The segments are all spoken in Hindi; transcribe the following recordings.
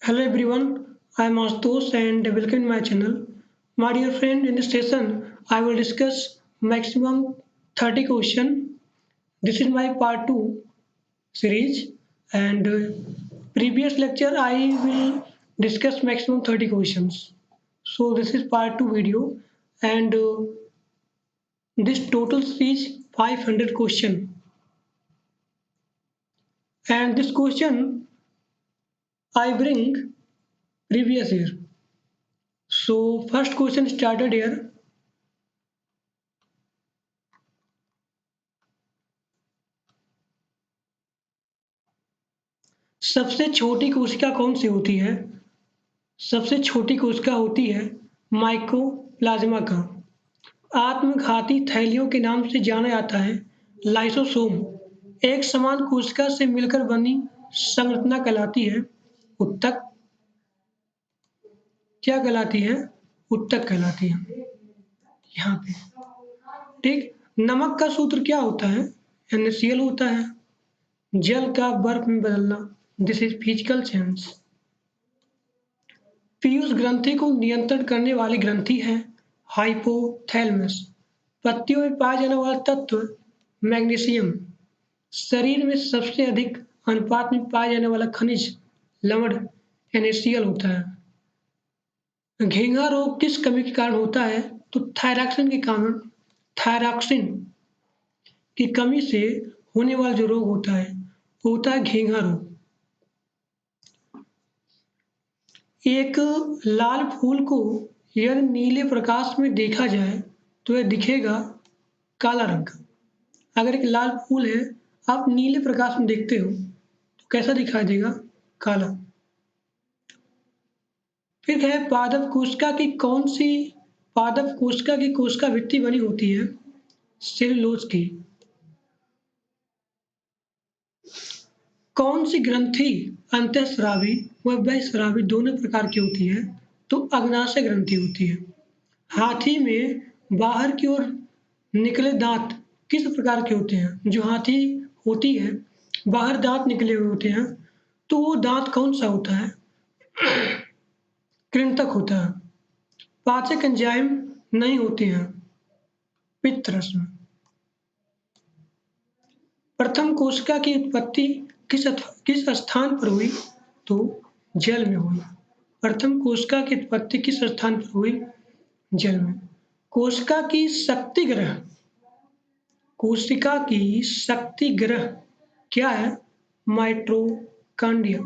Hello everyone, I am Astos and welcome to my channel. My dear friend, in this session, I will discuss maximum 30 question. This is my part 2 series and previous lecture I will discuss maximum 30 questions. So this is part 2 video and this total series 500 question and this question I bring previous year. So first question started here. सबसे छोटी कोशिका कौन सी होती है? सबसे छोटी कोशिका होती है माइकोप्लाज्मा का। आत्मघाती थैलियों के नाम से जाना जाता है लाइसोसोम। एक समान कोशिका से मिलकर बनी संरचना कहलाती है उत्तक। क्या कहलाती है? उत्तक कहलाती है। यहाँ पे ठीक। नमक का सूत्र क्या होता है? NaCl होता है। जल का बर्फ में बदलना, this is physical change. Piyush ग्रंथि को नियंत्रण करने वाली ग्रंथि है हाइपोथैलेमस। पत्तियों में पाया जाने वाला तत्व मैग्नीशियम। शरीर में सबसे अधिक अनुपात में पाया जाने वाला खनिज लवण NaCl होता है। घेंघा रोग किस कमी के कारण होता है? तो थायरॉक्सिन के कारण, थायरॉक्सिन की कमी से होने वाला जो रोग होता है वो होता है घेंघा रोग। एक लाल फूल को यदि नीले प्रकाश में देखा जाए तो यह दिखेगा काला रंग का। अगर एक लाल फूल है, आप नीले प्रकाश में देखते हो तो कैसा दिखाई देगा? काला। फिर है पादप कोशिका की कौन सी पादप कोशिका की कोशिका भित्ति बनी होती है? सेलुलोज की। कौन सी ग्रंथि अंतःस्रावी व बहिःस्रावी दोनों प्रकार की होती है? तो अग्नाशय ग्रंथि होती है। हाथी में बाहर की ओर निकले दांत किस प्रकार के होते हैं? जो हाथी होती है बाहर दांत निकले हुए होते हैं तो वो दांत कौन सा होता है? कृंतक होता है। पाचक एंजाइम नहीं होते हैं पित्त रस में। प्रथम कोशिका की उत्पत्ति किस स्थान पर हुई? तो जल में हुई। प्रथम कोशिका की उत्पत्ति किस स्थान पर हुई? जल में। कोशिका की शक्ति ग्रह, कोशिका की शक्ति ग्रह क्या है? माइटोकॉन्ड्रिया।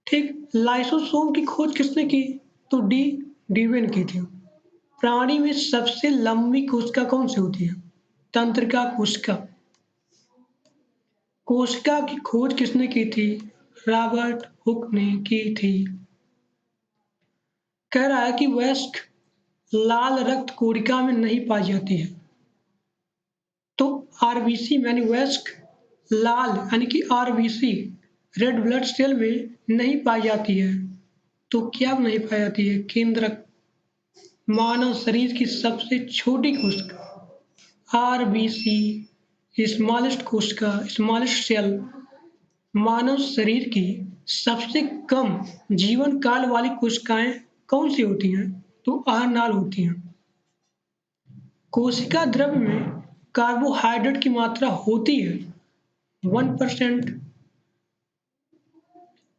ठीक। लाइसोसोम की खोज किसने की? तो डीवेन की थी। प्राणी में सबसे लंबी कोशिका कौन सी होती है? तंत्रिका कोशिका। कोशिका की खोज किसने की थी? रॉबर्ट हुक ने की थी। कह रहा है कि वयस्क लाल रक्त कोशिका में नहीं पाई जाती है तो आरबीसी यानी वयस्क लाल यानी कि आरबीसी रेड ब्लड सेल में नहीं पाई जाती है तो क्या नहीं पाई जाती है? केंद्रक। मानव शरीर की सबसे छोटी कोशिका आरबीसी स्मॉलेस्ट कोशिका, स्मॉलेस्ट सेल। मानव शरीर की सबसे कम जीवन काल वाली कोशिकाएं कौन सी होती हैं? तो आहारनाल होती हैं। कोशिका द्रव्य में कार्बोहाइड्रेट की मात्रा होती है 1%।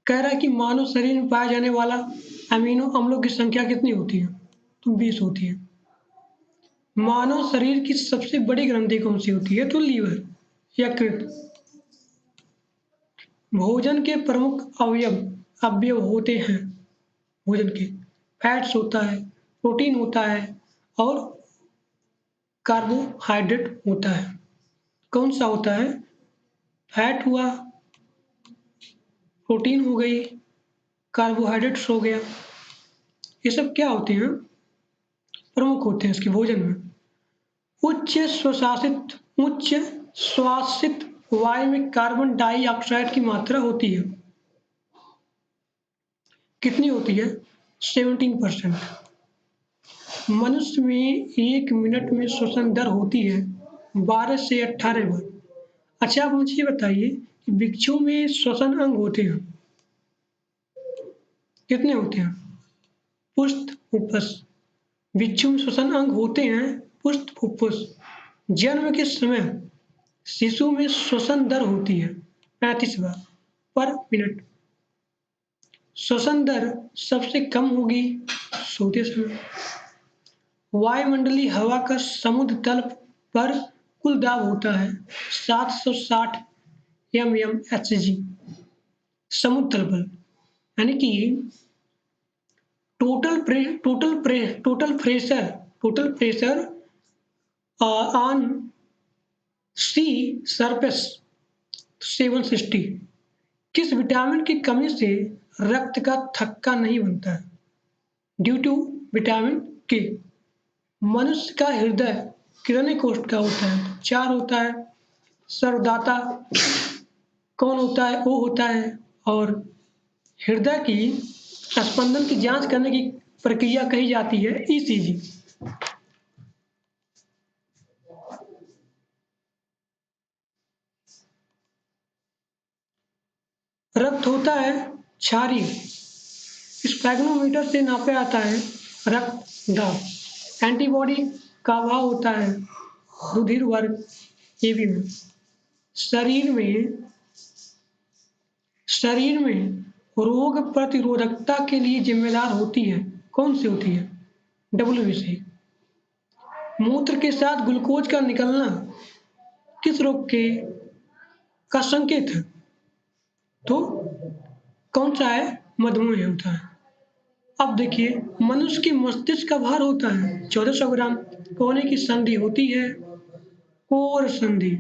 कह रहा है कि मानव शरीर में पाए जाने वाला अमीनो अम्लों की संख्या कितनी होती है? तो 20 होती है। मानव शरीर की सबसे बड़ी ग्रंथि कौन सी होती है? तो लीवर, यकृत। भोजन के प्रमुख अवयव होते हैं भोजन के। फैट्स होता है, प्रोटीन होता है और कार्बोहाइड्रेट होता है। कौन सा होता है? फैट हुआ, प्रोटीन हो गई, कार्बोहाइड्रेट्स हो गया। ये सब क्या होते हैं? प्रमुख होते हैं इसके भोजन में। उच्च श्वासित वायु में कार्बन डाइऑक्साइड की मात्रा होती है। कितनी होती है? 17%। मनुष्य में 1 मिनट में श्वसन दर होती है 12 से 18 बार। अच्छा, आप मुझे बताइए वृक्षों में श्वसन अंग होते हैं, कितने होते हैं? पुष्प फुफ्फुस। वृक्षों में श्वसन अंग होते हैं पुष्प फुफ्फुस। जन्म के समय शिशु में श्वसन दर होती है 35 बार पर मिनट। श्वसन दर सबसे कम होगी सोते समय। वायुमंडलीय हवा का समुद्र तल पर कुल दाब होता है 760 mmHg समुद्र तल पर, यानी कि total pressure on sea surface 760। किस विटामिन की कमी से रक्त का थक्का नहीं बनता है? ड्यू टू विटामिन के। मनुष्य का हृदय कितने कोष्ठ का होता है? 4 होता है। सर्वदाता कौन होता है? वो होता है। और हृदय की स्पंदन की जांच करने की प्रक्रिया कही जाती है ईसीजी। रक्त होता है क्षारीय। स्पैग्नोमीटर से नापा जाता है रक्त दाब। एंटीबॉडी का अभाव होता है रुधिर वर्ग एबी में। शरीर में रोग प्रतिरोधकता के लिए जिम्मेदार होती है, कौन सी होती है? WBC। मूत्र के साथ ग्लूकोज का निकलना किस रोग के का संकेत है? तो कौन सा है? मधुमेह होता है। अब देखिए, मनुष्य के मस्तिष्क का भार होता है 1400 ग्राम। कोने की संधि होती है कोर संधि।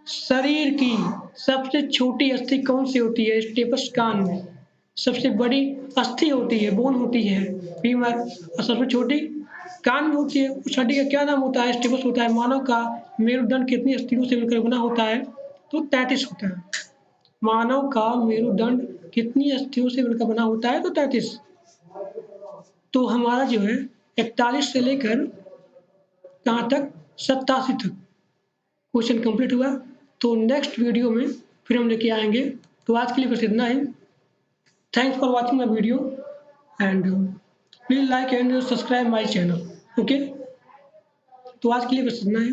शरीर की सबसे छोटी अस्थि कौन सी होती है? स्टेपस कान में। सबसे बड़ी अस्थि होती है, बोन होती है फीमर। और सबसे छोटी कान में होती है। उस हड्डी का क्या नाम होता है? स्टेपस होता है। मानव का मेरुदंड कितनी अस्थियों से मिलकर बना होता है? तो 33 होता है। मानव का मेरुदंड कितनी अस्थियों से मिलकर बना होता है? तो 33। तो हमारा जो है 41 से लेकर कहाँ तक? 87 तक क्वेश्चन कंप्लीट हुआ। तो नेक्स्ट वीडियो में फिर हम लेके आएंगे। तो आज के लिए बस इतना ही। Thanks for watching my video and please like and subscribe my channel. Okay, तो आज के लिए बस इतना ही।